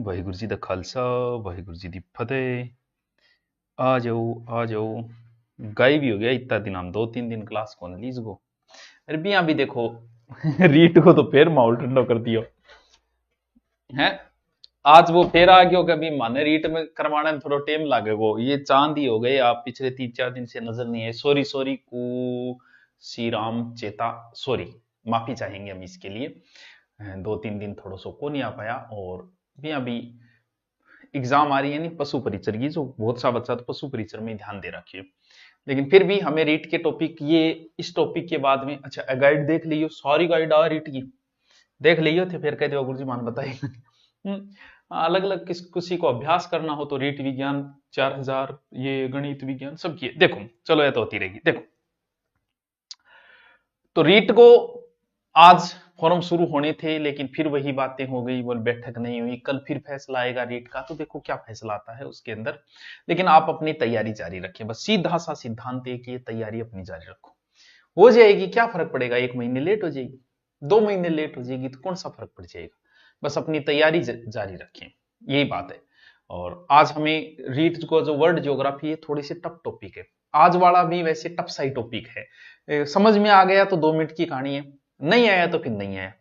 वाहिगुरु जी दा खालसा वाहिगुरु जी दी फतेह। आ जाओ। गायब ही हो गया इतना दिन, हम 2-3 दिन क्लास कौन लीज गो। अरे भी अभी देखो रीट को तो फिर माहौल ठंडा कर दियो है। आज वो फिर आ गयो, कभी माने रीट में करवाने में थोड़ा टाइम लगेगो। ये चांद ही हो गए, आप पिछले 3-4 दिन से नजर नहीं है। सॉरी सॉरी कु श्री राम चेता, सॉरी, माफी चाहेंगे हम इसके लिए। 2-3 दिन थोड़ा सो को नहीं आ पाया। और भी अभी एग्जाम आ रही है नहीं पशु परिचर की, जो बहुत सा बच्चा तो पशु परिचर में ध्यान दे रखिए। लेकिन फिर भी हमें रीट के टॉपिक, ये इस टॉपिक के बाद में, अच्छा गाइड देख लियो, सारी गाइड आ रीट की देख लियो थे, फिर कहते हो गुरु जी मान बताइए। अलग अलग किसी को अभ्यास करना हो तो रीट विज्ञान 4000, ये गणित विज्ञान सब किए देखो। चलो ये तो होती रहेगी। देखो तो रीट को आज फॉर्म शुरू होने थे, लेकिन फिर वही बातें हो गई, बोल बैठक नहीं हुई। कल फिर फैसला आएगा रीट का, तो देखो क्या फैसला आता है उसके अंदर। लेकिन आप अपनी तैयारी जारी रखें, बस सीधा सा सिद्धांत है कि तैयारी अपनी जारी रखो। हो जाएगी, क्या फर्क पड़ेगा, 1 महीने लेट हो जाएगी, 2 महीने लेट हो जाएगी, तो कौन सा फर्क पड़ जाएगा। बस अपनी तैयारी जारी रखें, यही बात है। और आज हमें रीट को, जो वर्ल्ड ज्योग्राफी है, थोड़ी सी टफ टॉपिक है। आज वाला भी वैसे टफ सा ही टॉपिक है। समझ में आ गया तो 2 मिनट की कहानी है, नहीं आया तो फिर नहीं आया।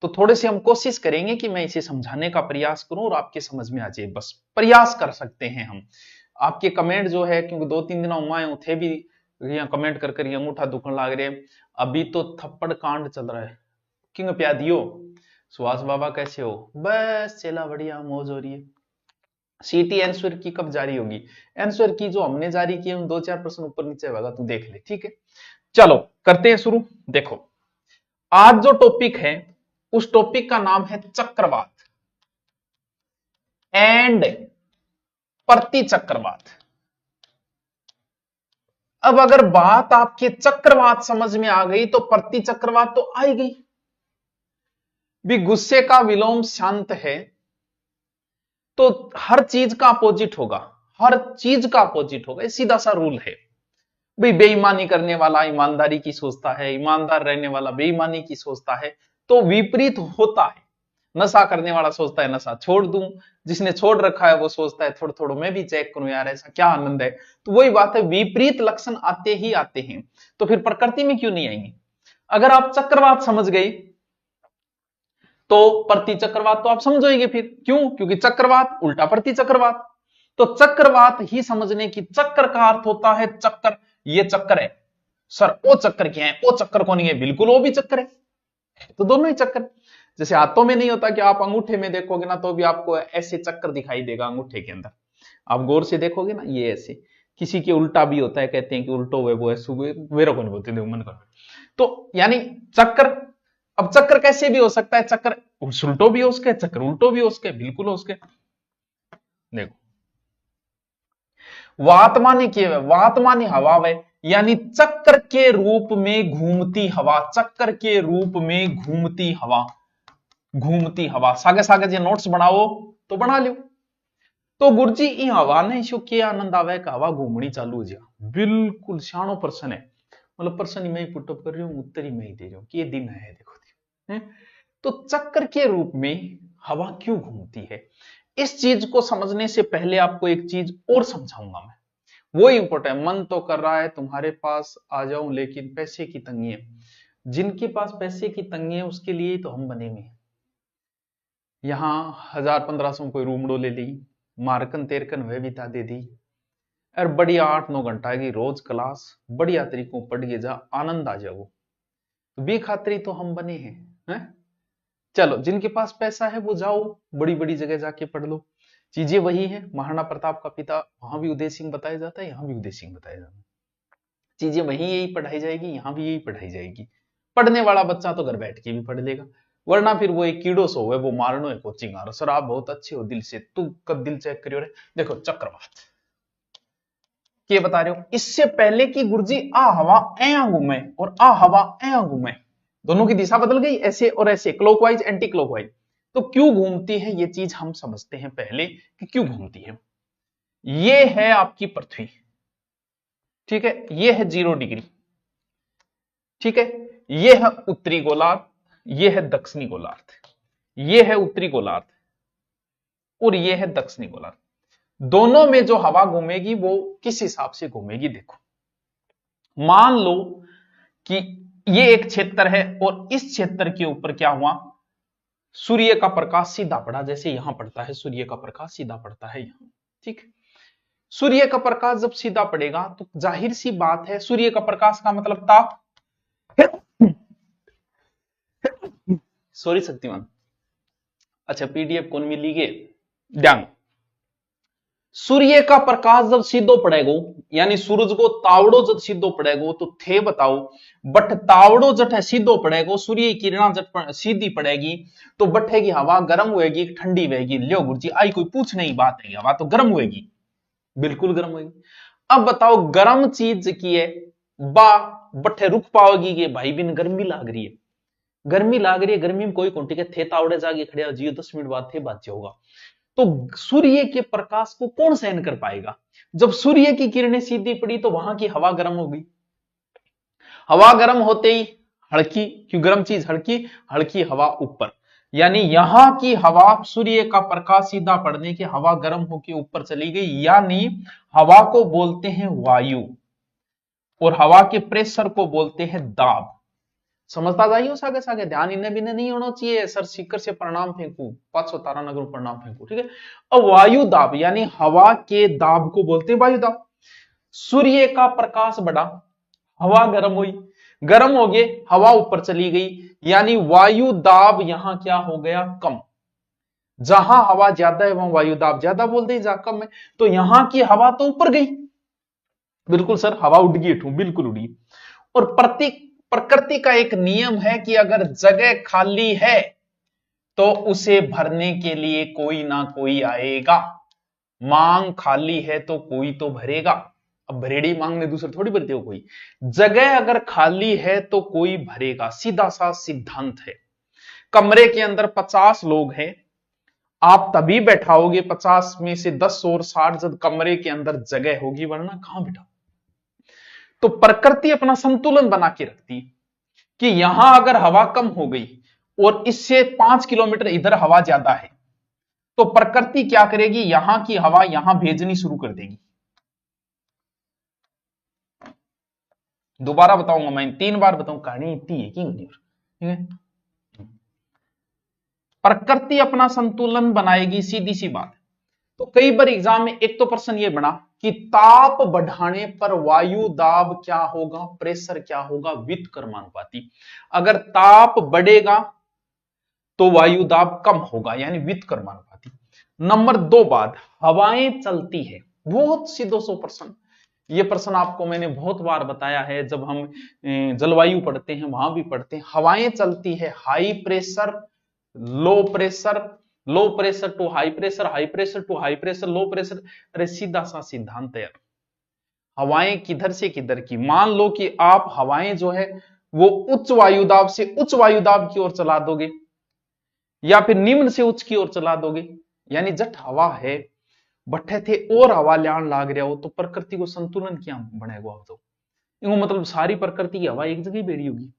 तो थोड़े से हम कोशिश करेंगे कि मैं इसे समझाने का प्रयास करूं और आपके समझ में आ जाए, बस प्रयास कर सकते हैं हम। आपके कमेंट जो है, क्योंकि 2-3 दिन उमाए थे भी यहाँ कमेंट कर कर अंगूठा दुखन लाग रहे। अभी तो थप्पड़ कांड चल रहा है। किंग प्यादियो, सुहास बाबा कैसे हो? बस चला बढ़िया, मौज हो रही है। सीटी आंसर की कब जारी होगी? आंसर की जो हमने जारी की है, 2-4 प्रश्न ऊपर नीचे होगा, तू देख ले, ठीक है। चलो करते हैं शुरू। देखो आज जो टॉपिक है, उस टॉपिक का नाम है चक्रवात एंड प्रति चक्रवात। अब अगर बात आपके चक्रवात समझ में आ गई तो प्रति चक्रवात तो आएगी भी। गुस्से का विलोम शांत है, तो हर चीज का अपोजिट होगा, हर चीज का अपोजिट होगा, ये सीधा सा रूल है भाई। बेईमानी करने वाला ईमानदारी की सोचता है, ईमानदार रहने वाला बेईमानी की सोचता है, तो विपरीत होता है। नशा करने वाला सोचता है नशा छोड़ दूं, जिसने छोड़ रखा है वो सोचता है थोड़ा थोड़ा मैं भी चेक करूं यार, ऐसा क्या आनंद है। तो वही बात है, विपरीत लक्षण आते ही आते हैं, तो फिर प्रकृति में क्यों नहीं आएंगे। अगर आप चक्रवात समझ गए तो प्रति चक्रवात तो आप समझोगे फिर, क्यों? क्योंकि चक्रवात उल्टा प्रति चक्रवात। तो चक्रवात ही समझने की, चक्र का अर्थ होता है चक्कर। ये चक्कर है सर, वो चक्कर क्या है? वो चक्कर कौन है? बिल्कुल वो भी चक्कर है, तो दोनों ही चक्कर। जैसे हाथों में नहीं होता कि आप अंगूठे में देखोगे ना तो भी आपको ऐसे चक्कर दिखाई देगा अंगूठे के अंदर, आप गौर से देखोगे ना, ये ऐसे। किसी के उल्टा भी होता है, कहते हैं कि उल्टो हुए वो ऐसे हुए, मेरे को नहीं बोलते मन कर। तो यानी चक्कर। अब चक्कर कैसे भी हो सकता है, चक्कर उल्टो भी हो उसके, चक्कर उल्टो भी हो उसके, बिल्कुल हो उसके। देखो वात माने के, वात माने हवा है, यानी चक्कर के रूप में घूमती हवा, चक्कर के रूप में घूमती हवा, घूमती हवा। सागे सागे जे नोट्स बनाओ तो बना लो। तो गुरुजी ई हवा ने शो के आनंद आवे कि हवा घूमनी चालू हो जा, बिल्कुल शानो पर्सन है। मतलब पर्सन ही मैं ही पुटअप कर रही हूँ, उत्तर ही मैं ही दे रही हूँ कि ये दिन है, देखो है? तो चक्कर के रूप में हवा क्यों घूमती है, इस चीज को समझने से पहले आपको एक चीज और समझाऊंगा मैं, वो इंपॉर्टेंट। मन तो कर रहा है तुम्हारे पास आ जाऊं, लेकिन पैसे की तंगी है। जिनके पास पैसे की तंगी है उसके लिए तो हम बने हुए हैं। यहां 1000-1500 कोई रूमड़ो ले ली, मारकन तेरकन वह बिता दे दी, और बढ़िया 8-9 घंटा की रोज क्लास, बढ़िया तरीकों पढ़ के जा, आनंद आ जाओ। तो बेखातरी तो हम बने हैं। चलो जिनके पास पैसा है वो जाओ, बड़ी बड़ी जगह जाके पढ़ लो। चीजें वही है, महाराणा प्रताप का पिता, वहां भी उदय सिंह बताया जाता है, यहाँ भी उदय सिंह बताया जाता है। चीजें वही यही पढ़ाई जाएगी, यहाँ भी यही पढ़ाई जाएगी। पढ़ने वाला बच्चा तो घर बैठ के भी पढ़ लेगा, वरना फिर वो एक कीड़ो सो है, वो मारनो है कोचिंग आ रहा, सर आप बहुत अच्छे हो दिल से, तू कब दिल चेक करियो रे। देखो चक्रवात के बता रहे हो, इससे पहले कि गुरुजी आ हवा ए घूमे और आ हवा ए घूमे, दोनों की दिशा बदल गई, ऐसे और ऐसे, क्लॉकवाइज एंटी क्लॉकवाइज। तो क्यों घूमती है ये चीज हम समझते हैं पहले कि क्यों घूमती है। ये है आपकी पृथ्वी, ठीक है, ये है 0 डिग्री, ठीक है। ये है उत्तरी गोलार्ध, ये है दक्षिणी गोलार्ध, ये है उत्तरी गोलार्ध, और ये है दक्षिणी गोलार्ध। दोनों में जो हवा घूमेगी वो किस हिसाब से घूमेगी, देखो मान लो कि ये एक क्षेत्र है और इस क्षेत्र के ऊपर क्या हुआ, सूर्य का प्रकाश सीधा पड़ा, जैसे यहां पड़ता है सूर्य का प्रकाश सीधा पड़ता है यहां, ठीक। सूर्य का प्रकाश जब सीधा पड़ेगा तो जाहिर सी बात है, सूर्य का प्रकाश का मतलब ताप, सॉरी शक्तिमान, अच्छा पीडीएफ कौन मिली गे ध्यान। सूर्य का प्रकाश जब सीधो पड़ेगो, यानी सूरज को तावड़ो जब सीधो पड़ेगो तो थे बताओ, बट तावड़ो जट है सीधो पड़ेगो, सूर्य की किरणा जट सीधी पड़ेगी तो बट्ठे की हवा गर्म होएगी ठंडी होएगी, लियो गुरुजी आई कोई पूछने की बात है, हवा तो गर्म होएगी, बिल्कुल गर्म होएगी। अब बताओ गर्म चीज की है बा बट्ठे रुक पाओगी कि भाई बिन गर्मी लाग रही है, गर्मी लाग रही है, गर्मी में कोई कौन थे तावड़े जाके खड़े जियो 10 मिनट बाद थे बात होगा। तो सूर्य के प्रकाश को कौन सहन कर पाएगा, जब सूर्य की किरणें सीधी पड़ी तो वहां की हवा गर्म हो गई, हवा गर्म होते ही हल्की, क्यों गर्म चीज हल्की, हल्की हवा ऊपर, यानी यहां की हवा सूर्य का प्रकाश सीधा पड़ने की हवा गर्म होकर ऊपर चली गई, यानी हवा को बोलते हैं वायु और हवा के प्रेशर को बोलते हैं दाब। समझता जाइयो सागे सागे, ध्यान इन्हें भी नहीं होना चाहिए, सर सीकर से परिणाम फेंकू 500 तारा नगर परिणाम फेंकू, ठीक है। अब वायु दाब यानी हवा के दाब को बोलते हैं वायु दाब। सूर्य का प्रकाश बढ़ा, हवा गर्म हुई, गर्म हो गए हवा ऊपर चली गई, यानी वायु दाब यहां क्या हो गया कम, जहां हवा ज्यादा है वहां वायु दाब ज्यादा बोलते हैं, जहां कम है तो यहां की हवा तो ऊपर गई, बिल्कुल सर हवा उड़ गई, बिल्कुल उड़ी। और प्रकृति का एक नियम है कि अगर जगह खाली है तो उसे भरने के लिए कोई ना कोई आएगा, मांग खाली है तो कोई तो भरेगा, अब भरेड़ी मांग ने दूसरे थोड़ी भरते हो, कोई जगह अगर खाली है तो कोई भरेगा, सीधा सा सिद्धांत है। कमरे के अंदर 50 लोग हैं, आप तभी बैठाओगे 50 में से 10 और 60 जब कमरे के अंदर जगह होगी, वरना कहां बैठा। तो प्रकृति अपना संतुलन बना के रखती है कि यहां अगर हवा कम हो गई और इससे 5 किलोमीटर इधर हवा ज्यादा है तो प्रकृति क्या करेगी, यहां की हवा यहां भेजनी शुरू कर देगी। दोबारा बताऊंगा मैं, 3 बार बताऊं, कहानी इतनी है कि ठीक है। प्रकृति अपना संतुलन बनाएगी, सीधी सी बात। तो कई बार एग्जाम में एक तो प्रश्न ये बना कि ताप बढ़ाने पर वायु दाब क्या होगा, प्रेशर क्या होगा, व्युत्क्रमानुपाती। अगर ताप बढ़ेगा तो वायु दाब कम होगा, यानी व्युत्क्रमानुपाती। नंबर 2 बात, हवाएं चलती है, बहुत सीधो सो प्रश्न, ये प्रश्न आपको मैंने बहुत बार बताया है, जब हम जलवायु पढ़ते हैं वहां भी पढ़ते हैं। हवाएं चलती है, high pressure low pressure, low pressure to high pressure, high pressure to high pressure, low pressure. अरे सीधा सा सिद्धांत है यार, हवाएं किधर से किधर की। मान लो कि आप हवाएं जो है वो उच्च वायुदाब से उच्च वायुदाब की ओर चला दोगे या फिर निम्न से उच्च की ओर चला दोगे, यानी जट हवा है बट्ठे थे और हवा लियान लाग रहा हो तो प्रकृति को संतुलन क्या बनेगा। आप तो इनको मतलब सारी प्रकृति की हवा एक जगह ही बैठी होगी।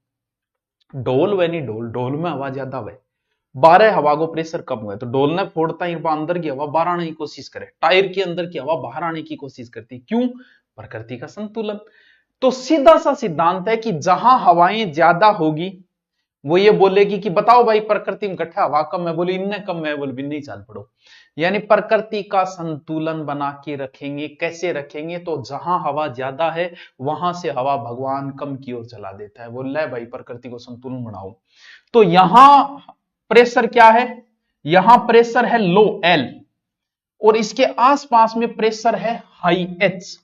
ढोल वे नहीं ढोल, ढोल में हवा ज्यादा हुए, 12 हवा को प्रेशर कम हुआ तो ढोल ने फोड़ता ही अंदर की हवा बाहर आने की कोशिश करे, टायर के अंदर की हवा बाहर आने की कोशिश करती, क्यों, प्रकृति का संतुलन। तो सीधा सा सिद्धांत है कि जहां हवाएं ज्यादा होगी वो ये बोलेगी कि बताओ भाई प्रकृति में गठा हवा कम है, बोले इनने कम है, बोले भी नहीं चाल पड़ो। यानी प्रकृति का संतुलन बना के रखेंगे, कैसे रखेंगे, तो जहां हवा ज्यादा है वहां से हवा भगवान कम की ओर चला देता है, बोल रहा भाई प्रकृति को संतुलन बनाओ। तो यहां प्रेशर क्या है, यहां प्रेशर है लो एल और इसके आसपास में प्रेशर है हाई एच।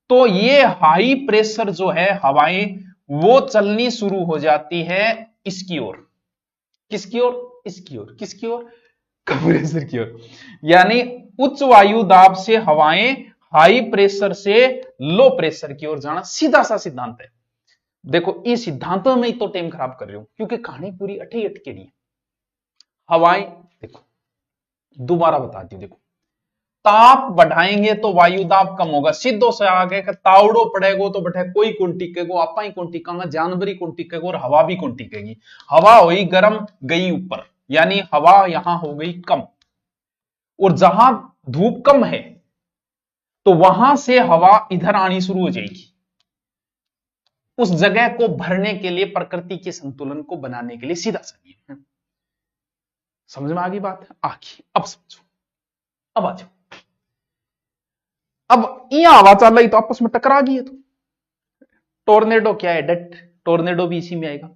तो ये हाई प्रेशर जो है हवाएं वो चलनी शुरू हो जाती है इसकी ओर, किसकी ओर, इसकी ओर, किसकी ओर, कंप्रेसर की ओर। यानी उच्च वायु दाब से हवाएं हाई प्रेशर से लो प्रेशर की ओर जाना, सीधा सा सिद्धांत है। देखो इस सिद्धांतों में तो टाइम खराब कर रही हूं क्योंकि कहानी पूरी अठी अटके रही है। हवाएं देखो दोबारा बताती हूं, देखो ताप बढ़ाएंगे तो वायुदाब कम होगा, सीधो से आगे का तावड़ो पड़ेगो तो बैठे कोई कौन टिकेगो, आपा ही कौन टिकांगा, जानवर ही कौन टिकेगो और हवा भी कौन टिकेगी। हवा हुई गर्म गई ऊपर, यानी हवा यहां हो गई कम। और जहां धूप कम है तो वहां से हवा इधर आनी शुरू हो जाएगी, उस जगह को भरने के लिए, प्रकृति के संतुलन को बनाने के लिए। सीधा सा नियम है। समझ में आ गई बात? आखिर अब समझो, अब आ जाओ। अब यहां हवा चल रही तो आपस में टकरा गई है, तो टोर्नेडो क्या है? डट, टोर्नेडो भी इसी में आएगा।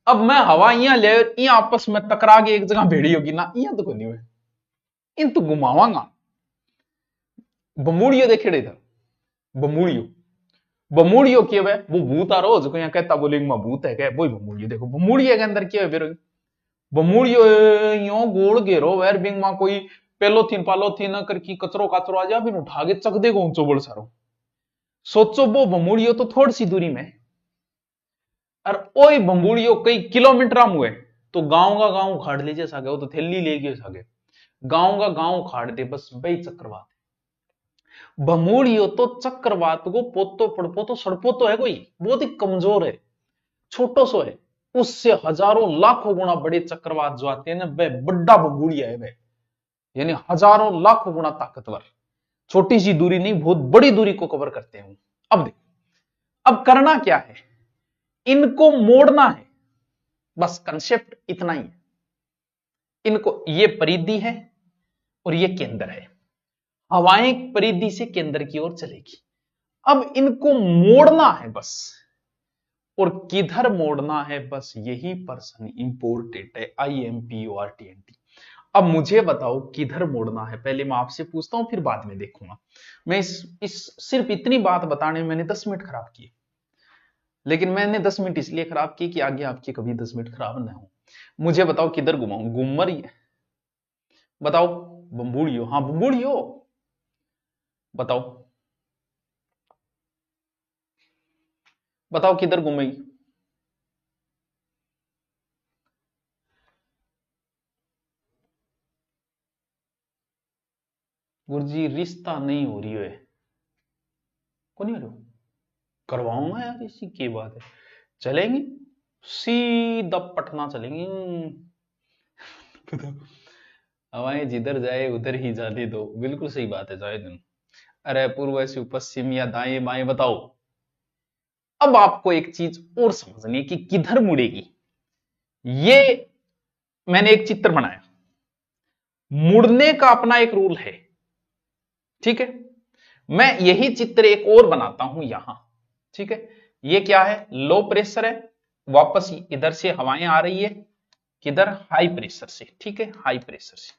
अब मैं हवा यहां ले, यहां आपस में टकरा के एक जगह भेड़ी होगी ना, यहां तो कोई नहीं हुए, इन तो घुमावांगा। बमूड़ियो देखे इधर, बमूड़ियो, बमूड़ियो क्या है? वो भूत आ रहा हो, यहाँ कहता बोलिंग में भूत है क्या? वही बमूड़ियो। देखो बमूड़िया के अंदर क्या है फिर? बमूड़ियो यो गोल घेरो वेर बिंग में कोई पेलोथीन पालोथीन करके कचरो काचरो आ जा, फिर उठा के चक देगा ऊंचो बोल सारो। सोचो वो बमूड़ियो तो थोड़ी सी दूरी में, और ओई बमूड़ियो कई किलोमीटर हुए तो गांव का गांव उखाड़ लीजिए सागे, वो तो थैली ले गए सागे, गांव का गांव उखाड़ दे, बस वही चक्रवात। बमूड़ियो तो चक्रवात को पोतो पड़पो तो सड़पो तो है, कोई बहुत ही कमजोर है, छोटो सो है, उससे हजारों लाखों गुना बड़े चक्रवात जो आते हैं ना, वह बड़ा बमूड़िया है वह, यानी हजारों लाखों गुना ताकतवर। छोटी सी दूरी नहीं, बहुत बड़ी दूरी को कवर करते हैं। अब देखो, अब करना क्या है? इनको मोड़ना है, बस कंसेप्ट इतना ही है। इनको, ये परिधि है और ये केंद्र है, हवाएं परिधि से केंद्र की ओर चलेगी। अब इनको मोड़ना है बस, और किधर मोड़ना है बस, यही पर्सन इंपोर्टेंट है। IMPORTANT। अब मुझे बताओ किधर मोड़ना है, पहले मैं आपसे पूछता हूं, फिर बाद में देखूंगा। मैं इस सिर्फ इतनी बात बताने में मैंने 10 मिनट खराब किए, लेकिन मैंने 10 मिनट इसलिए खराब किए कि आगे आपके कभी 10 मिनट खराब ना हो। मुझे बताओ किधर घुमाऊं? गुमर, बताओ बम्बूड़ियो, हाँ बम्बूड़ियो, बताओ बताओ किधर घूमेगी? गुरुजी रिश्ता नहीं हो रही है, को नहीं हो रही? करवाऊंगा यार, इसी की बात है। चलेंगे सीधा पटना चलेंगे। हवाएं जिधर जाए उधर ही जाने दो, बिल्कुल सही बात है जाहिद। अरे पूर्व से पश्चिम या दाएं बाएं बताओ। अब आपको एक चीज और समझनी है कि किधर मुड़ेगी। ये मैंने एक चित्र बनाया, मुड़ने का अपना एक रूल है, ठीक है। मैं यही चित्र एक और बनाता हूं यहां, ठीक है। ये क्या है? लो प्रेशर है, वापस इधर से हवाएं आ रही है, किधर? हाई प्रेशर से, ठीक है, हाई प्रेशर से।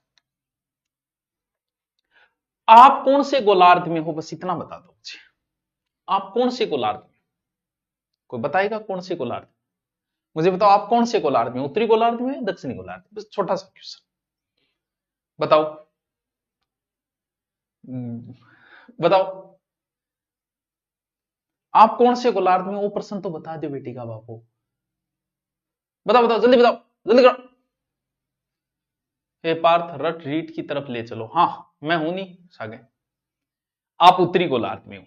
आप कौन से गोलार्ध में हो, बस इतना बता दो मुझे। आप कौन से गोलार्ध में? कोई बताएगा कौन से गोलार्ध? मुझे बताओ आप कौन से गोलार्ध में? उत्तरी गोलार्ध में, दक्षिणी गोलार्ध में? बस छोटा सा क्वेश्चन बताओ। बताओ आप कौन से गोलार्ध में? वो प्रश्न तो बता दो बेटी का बापू, बताओ बताओ जल्दी बताओ, जल्दी करो। हे पार्थ, रट रीट की तरफ ले चलो। हाँ मैं हूं नहीं सागे, आप उत्तरी गोलार्ध में हो।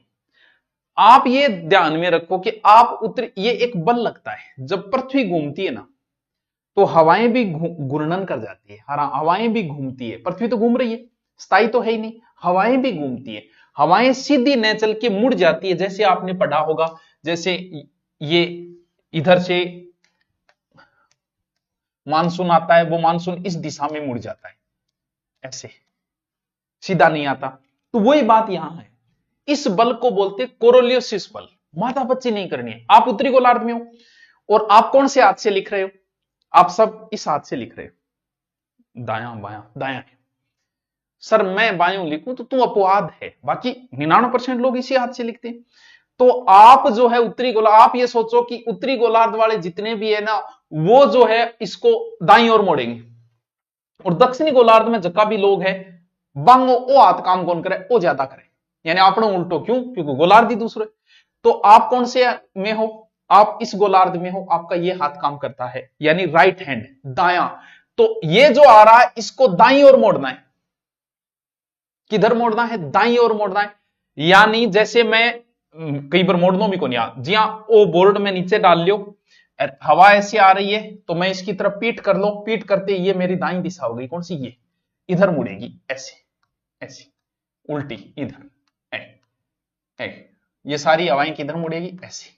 आप ये ध्यान में रखो कि आप उत्तरी, ये एक बल लगता है जब पृथ्वी घूमती है ना, तो हवाएं भी घूर्णन कर जाती है। हवाएं भी घूमती है, पृथ्वी तो घूम रही है, स्थायी तो है ही नहीं, हवाएं भी घूमती है। हवाएं सीधी न चल के मुड़ जाती है, जैसे आपने पढ़ा होगा, जैसे ये इधर से मानसून आता है, वो मानसून इस दिशा में मुड़ जाता है, ऐसे सीधा नहीं आता। तो वही बात यहां है, इस बल को बोलते कोरोलियोसिस बल। माता बच्ची नहीं करनी है। आप उत्तरी गोलार्ध में हो, और आप कौन से हाथ से लिख रहे हो? आप सब इस हाथ से लिख रहे हो, दायां बायां दायां है। सर मैं बायों लिखूं तो तू अपवाद है, बाकी 99% लोग इसी हाथ से लिखते हैं। तो आप जो है उत्तरी गोलार्ध, आप ये सोचो कि उत्तरी गोलार्ध वाले जितने भी है ना, वो जो है इसको दाईं ओर मोड़ेंगे, और दक्षिणी गोलार्ध में जका भी लोग है, बांगो ओ हाथ काम कौन करे? ओ ज्यादा करे, यानी आपने उल्टो। क्यों? क्योंकि गोलार्ध ही दूसरे। तो आप कौन से में हो? आप इस गोलार्ध में हो, आपका ये हाथ काम करता है, यानी राइट हैंड, दायां। तो ये जो आ रहा है इसको दाईं ओर मोड़ना है। किधर मोड़ना है? दाईं ओर मोड़ना है। यानी जैसे मैं कई बार मोड़ना भी को नहीं आ, जी हाँ, ओ बोर्ड में नीचे डाल लियो, हवा ऐसी आ रही है तो मैं इसकी तरफ पीठ कर लो, पीठ करते ये मेरी दाईं दिशा हो गई। कौन सी? ये इधर मुड़ेगी ऐसे, ऐसी, उल्टी इधर, ऐ, ये सारी हवाएं किधर मुड़ेगी, ऐसी।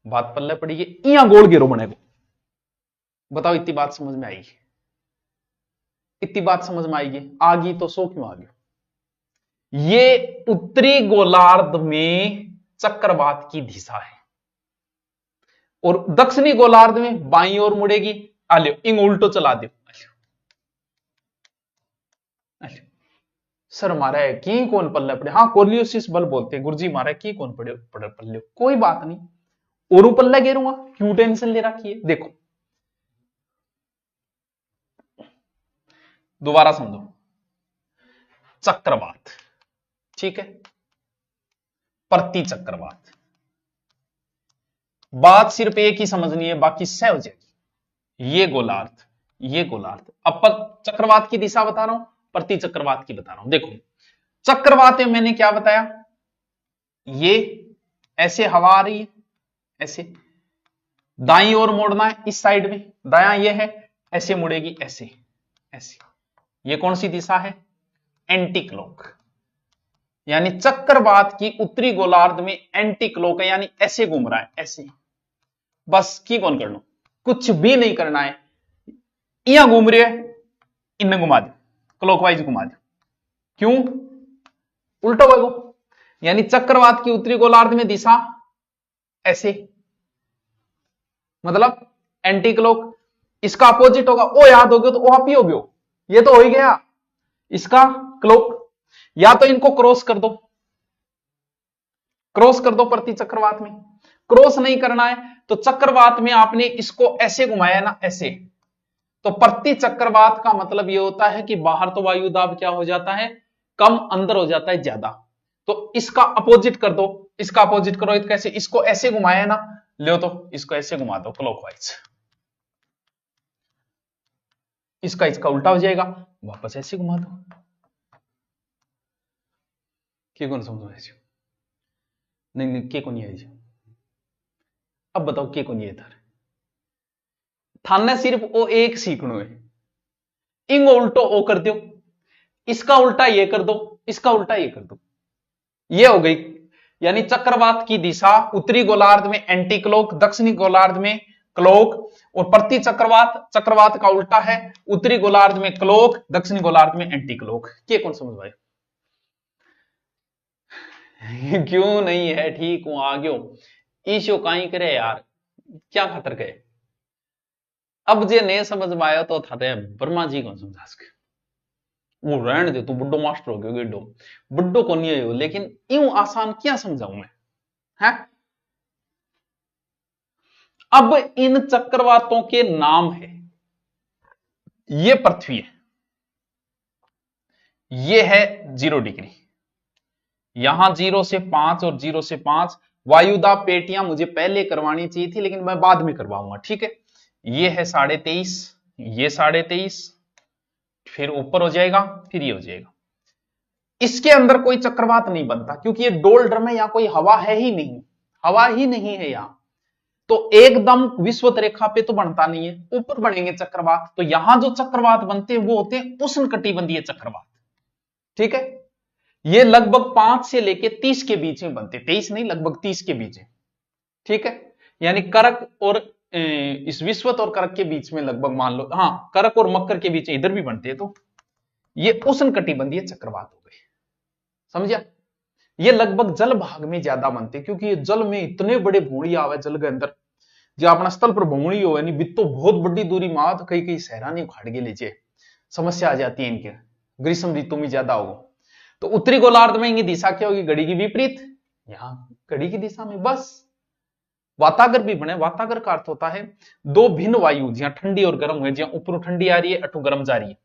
बात पल्ले पड़ेगी, इं गोल घेरो बनेगा। बताओ इतनी बात समझ में आएगी? इतनी बात समझ में आएगी? आगी तो सो क्यों आ गया? ये उत्तरी गोलार्ध में चक्रवात की दिशा है और दक्षिणी गोलार्ध में बाईं ओर मुड़ेगी। आलियो इन उल्टो चला दो। सर मारा है की कौन पल्ले पड़े? हाँ, कोरियोसिस बल बोलते हैं। गुरुजी मारा की कौन पड़े पल्ले? कोई बात नहीं, और पल्ला गिरूंगा, क्यों टेंशन ले रखी है? देखो दोबारा समझो, चक्रवात, ठीक है, प्रति चक्रवात। बात सिर्फ एक ही समझनी है, बाकी सह हो जाएगी। ये गोलार्ध, ये गोलार्ध। अब चक्रवात की दिशा बता रहा हूं, प्रति चक्रवात की बता रहा हूं। देखो चक्रवात में मैंने क्या बताया, ये ऐसे हवा आ रही है, ऐसे दाईं ओर मोड़ना है, इस साइड में दायां ये है, ऐसे मुड़ेगी, ऐसे ऐसे। ये कौन सी दिशा है? Anti clock. यानी चक्रवात की उत्तरी गोलार्ध में एंटी क्लॉक है, यानी ऐसे घूम रहा है, ऐसे। बस की कौन करना, कुछ भी नहीं करना है। यहां घूम रही है, इनमें घुमा दो, क्लॉकवाइज घुमा दो। क्यों? उल्टो भागो। यानी चक्रवात की उत्तरी गोलार्ध में दिशा ऐसे, मतलब एंटी क्लॉक। इसका अपोजिट होगा, ओ याद हो गया तो ओ आप ही हो गया, ये तो हो ही गया इसका क्लॉक। या तो इनको क्रॉस कर दो, क्रॉस कर दो प्रति चक्रवात में। क्रॉस नहीं करना है तो चक्रवात में आपने इसको ऐसे घुमाया ना, ऐसे, तो प्रति चक्रवात का मतलब यह होता है कि बाहर तो वायु दाब क्या हो जाता है, कम, अंदर हो जाता है ज्यादा। तो इसका अपोजिट कर दो, इसका अपोजिट करो। कैसे? इसको ऐसे घुमाया ना, लो तो इसको ऐसे घुमा दो क्लॉकवाइज, इसका इसका उल्टा हो जाएगा, वापस ऐसे घुमा दो। के कौन समझो ऐसे? नहीं के कौन है? अब बताओ के कौन है इधर? थाने सिर्फ ओ एक सीखनो है, इंग उल्टो ओ कर दो, इसका उल्टा ये कर दो, इसका उल्टा ये कर दो, ये हो गई। यानी चक्रवात की दिशा उत्तरी गोलार्ध में एंटी क्लॉक, दक्षिणी गोलार्ध में क्लॉक, और प्रति चक्रवात, चक्रवात का उल्टा है, उत्तरी गोलार्ध में क्लॉक, दक्षिणी गोलार्ध में एंटी क्लॉक। के कौन समझ भाई? क्यों नहीं है? ठीक हूं, आ गयो। ईशो कहीं करे यार, क्या खतर गए? अब जे नहीं समझ में आया तो था ब्रह्मा जी को समझा सके। वो रहने दे, तू बुड्ढो मास्टर हो गयो, गेडो बुड्ढो को नहीं हो, लेकिन यूं आसान क्या समझाऊं मैं, है? अब इन चक्रवातों के नाम है, ये पृथ्वी है, ये है 0 डिग्री, यहां 0 से 5 और 0 से 5। वायुदाब पेटियां मुझे पहले करवानी चाहिए थी, लेकिन मैं बाद में करवाऊंगा, ठीक है। ये है 23.5, ये 23.5, फिर ऊपर हो जाएगा, फिर ये हो जाएगा। इसके अंदर कोई चक्रवात नहीं बनता, क्योंकि ये डोलड्रम है, यहां कोई हवा है ही नहीं, हवा ही नहीं है यहां। तो एकदम विश्वत रेखा पे तो बनता नहीं है, ऊपर बनेंगे चक्रवात। तो यहां जो चक्रवात बनते हैं वो होते हैं उष्णकटिबंधीय चक्रवात, ठीक है। ये लगभग 5 से लेके 30 के बीच में बनते, 23 नहीं, लगभग 30 के बीच में, ठीक है। यानी करक और इस विश्वत और करक के बीच में लगभग मान लो, हाँ, करक और मकर के बीच इधर भी बनते हैं। तो ये उष्णकटिबंधीय चक्रवात हो गए, समझिया। ये लगभग जल भाग में ज्यादा बनते, क्योंकि ये जल में इतने बड़े भूणी आवे जल के अंदर, जो अपना स्थल पर भूणी हो, यानी बित्तो बहुत बड़ी दूरी माँ, तो कई कई सहरा नहीं उखाड़ के लीजिए, समस्या आ जाती है इनके, ग्रीष्म ऋतु में ज्यादा होगा। तो उत्तरी गोलार्ध में इनकी दिशा क्या होगी? घड़ी की विपरीत, यहां घड़ी की दिशा में। बस वातागर भी बने, वातागर का अर्थ होता है दो भिन्न वायु, जहां ठंडी और गर्म हुए, जहां ऊपर ठंडी आ रही है, अटू गर्म जा रही है,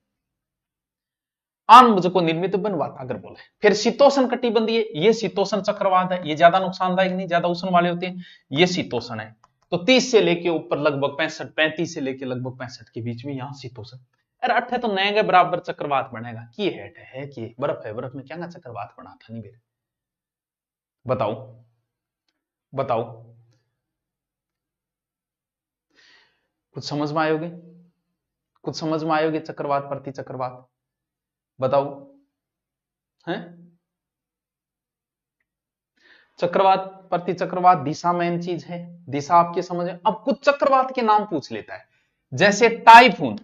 आन को निर्मित बन वातागर बोले। फिर शीतोष्ण कटिबंधीय, ये शीतोष्ण चक्रवात है, ये ज्यादा नुकसानदायक नहीं, ज्यादा उष्ण वाले होते हैं, ये शीतोष्ण है। तो 30 से लेके ऊपर लगभग 65, 35 से लेके लगभग 65 के बीच में यहां शीतोष्ण। अरे अठ है तो नए के बराबर चक्रवात बनेगा, की है कि बर्फ है, बर्फ में क्या चक्रवात बना था? नहीं बेरे, बताओ बताओ, कुछ समझ में आयोगे? कुछ समझ में आयोगे? चक्रवात प्रति चक्रवात बताओ हैं? चक्रवात, प्रति चक्रवात दिशा मेन चीज है, दिशा आपके समझ में। अब कुछ चक्रवात के नाम पूछ लेता है, जैसे टाइफून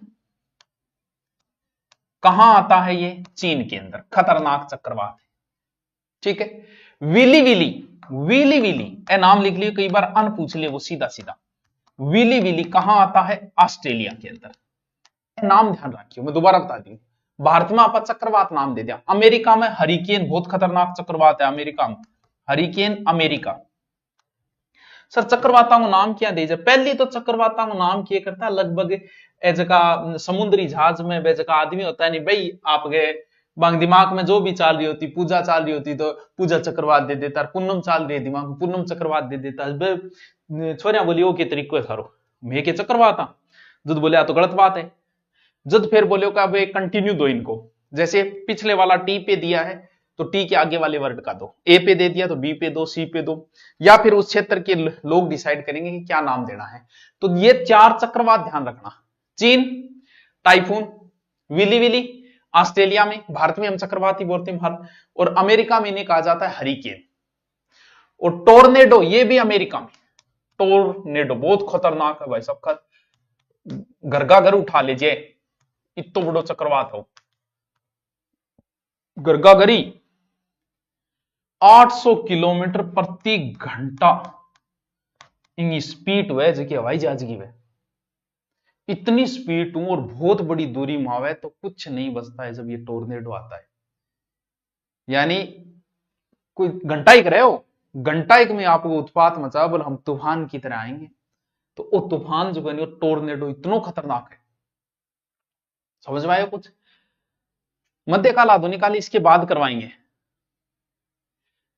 कहां आता है? ये चीन के अंदर, खतरनाक चक्रवात है, ठीक है। विली विली, विली विली ए नाम लिख लियो, कई बार अन पूछ लियो वो सीधा सीधा। विली विली कहां आता है? ऑस्ट्रेलिया के अंदर। नाम ध्यान रखियो, मैं दोबारा बता दूं, भारत में आप चक्रवात नाम दे दिया, अमेरिका में हरिकेन, बहुत खतरनाक चक्रवात है अमेरिका में, हरिकेन अमेरिका। सर चक्रवाता को नाम क्या दे जाए? पहली तो चक्रवाता को नाम क्या करता है, लगभग ए जगह समुद्री जहाज में वे जगह आदमी होता है नहीं भाई, आप गए बांग दिमाग में जो भी चाल रही होती, पूजा चाल रही होती तो पूजा चक्रवात दे देता, पूनम चाल रही है दिमाग में, पूनम चक्रवात दे देता। छोरिया बोली ओ के तरीको है थारो, मैं के चक्रवात आ, जुद बोले तो गलत बात है। जुद फिर बोले का कंटिन्यू दो इनको, जैसे पिछले वाला टी पे दिया है तो टी के आगे वाले वर्ड का दो, ए पे दे दिया तो बी पे दो, सी पे दो, या फिर उस क्षेत्र के लोग डिसाइड करेंगे कि क्या नाम देना है। तो ये 4 चक्रवात ध्यान रखना, चीन, टाइफून, विली विली ऑस्ट्रेलिया में, भारत में हम चक्रवात ही बोलते हैं भारत, और अमेरिका में इन्हें कहा जाता है हरिकेन, और टोर्नेडो ये भी अमेरिका में। टोर्नेडो बहुत खतरनाक है भाई सब, घर का घर उठा लीजिए, इतो बड़ो चक्रवात हो, गरगागरी 800 किलोमीटर प्रति घंटा इनकी स्पीड हुए जो कि हवाई जहाज की है, इतनी स्पीड हूं और बहुत बड़ी दूरी मावे तो कुछ नहीं बचता है जब ये टोर्नेडो आता है। यानी कोई घंटा एक रहे हो, घंटा एक में आपको उत्पात मचा, बोल हम तूफान की तरह आएंगे। तो वो तूफान जो है टोर्नेडो इतना खतरनाक है, समझ में आया कुछ? मध्यकाल आधुनिक काल इसके बाद करवाएंगे।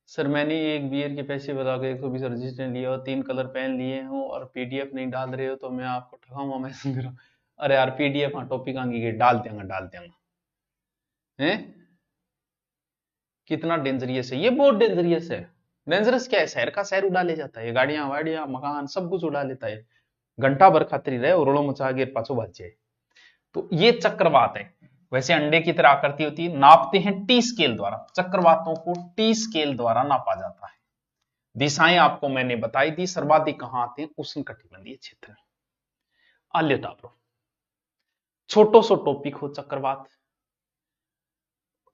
सर मैंने एक बियर के पैसे बता के 120 रजिस्टर लिया और 3 कलर पेन लिए हो और पीडीएफ नहीं डाल रहे हो तो मैं आपको ठगाऊंगा, मैं समझ रहा हूं। अरे यार पीडीएफ हाँ टॉपिक आगे गए, डाल देंगे डाल देंगे हैं। कितना डेंजरियस है ये, बहुत डेंजरियस है। डेंजरस क्या है, शहर का शहर उड़ा ले जाता है, गाड़ियां वाड़ियां मकान सब कुछ उड़ा लेता है, घंटा भर खातिर रहे और रोड़ो मचा गिर पाछो भाज जाए। तो ये चक्रवात है। वैसे अंडे की तरह आकृति होती है, नापते हैं टी स्केल द्वारा, चक्रवातों को टी स्केल द्वारा नापा जाता है। दिशाएं आपको मैंने बताई दी, सर्वाधिक कहां आते हैं? उष्णकटिबंधीय क्षेत्र में। आल्य टापरो छोटो सो टॉपिक हो चक्रवात,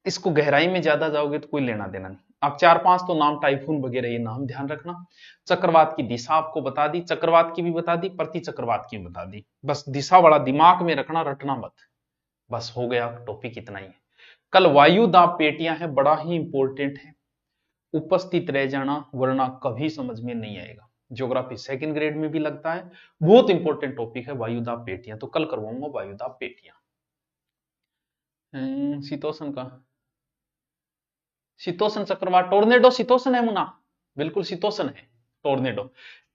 इसको गहराई में ज्यादा जाओगे तो कोई लेना देना नहीं। आप 4-5 तो नाम टाइफून वगैरह ये नाम ध्यान रखना। चक्रवात की दिशा आपको बता दी, चक्रवात की भी बता दी, प्रति चक्रवात की बता दी, बस दिशा वाला दिमाग में रखना, रटना मत, बस हो गया टॉपिक इतना ही है। कल वायु दाब पेटियां है, बड़ा ही इंपॉर्टेंट है, उपस्थित रह जाना वरना कभी समझ में नहीं आएगा। ज्योग्राफी 2nd ग्रेड में भी लगता है, बहुत इंपॉर्टेंट टॉपिक है वायुदाब पेटियां, तो कल करवाऊंगा वायुदाब पेटियां। शीतोष्ण का, शीतोष्ण चक्रवात टोर्नेडो शीतोष्ण है मुना, बिल्कुल शीतोष्ण है टोर्नेडो।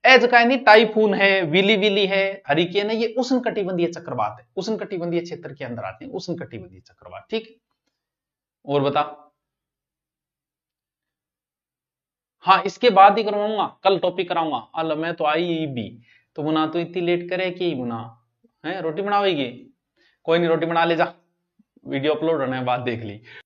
एज का नहीं, टाइफून है, विली विली है, हरिकेन है, ये उष्ण कटिबंधीय चक्रवात है, उष्ण कटिबंधीय क्षेत्र के अंदर आते हैं उष्ण कटिबंधीय चक्रवात, ठीक। और बता, हाँ इसके बाद ही करवाऊंगा, कल टॉपिक कराऊंगा। अल मैं तो आई भी तो मुना तो इतनी लेट करे कि मुना है रोटी बनावेगी, कोई नहीं रोटी बना ले जा, वीडियो अपलोड होने के बाद देख ली।